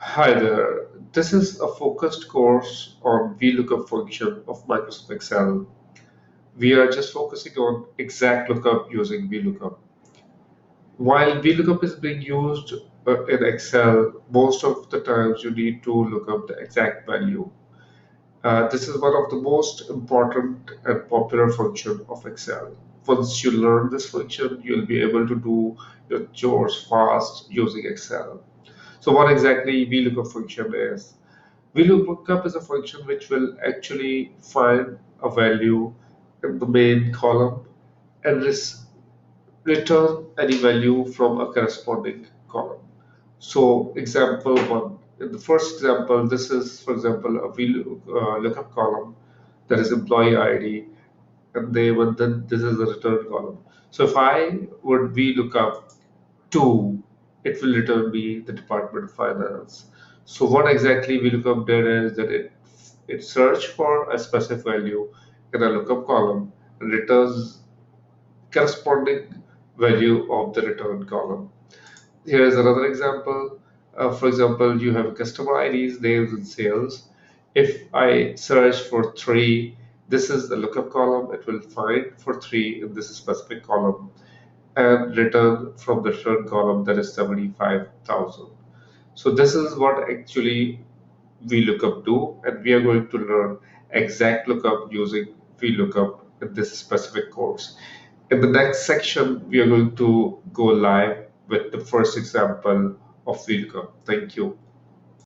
Hi there. This is a focused course on VLOOKUP function of Microsoft Excel. We are just focusing on exact lookup using VLOOKUP. While VLOOKUP is being used in Excel, most of the times you need to look up the exact value. This is one of the most important and popular function of Excel. Once you learn this function, you'll be able to do your chores fast using Excel. So what exactly VLOOKUP function is? VLOOKUP is a function which will actually find a value in the main column and return any value from a corresponding column. So example one, in the first example, this is, for example, a VLOOKUP column that is employee ID, and then this is the return column. So if I would VLOOKUP 2, it will return me the Department of Finance. So what exactly VLOOKUP did is that it searched for a specific value in a lookup column and returns corresponding value of the return column. Here is another example. For example, you have customer IDs, names, and sales. If I search for 3, this is the lookup column. It will find for 3 in this specific column and return from the return column that is 75,000. So this is what actually VLOOKUP do, and we are going to learn exact lookup using VLOOKUP in this specific course. In the next section, we are going to go live with the first example of VLOOKUP. Thank you.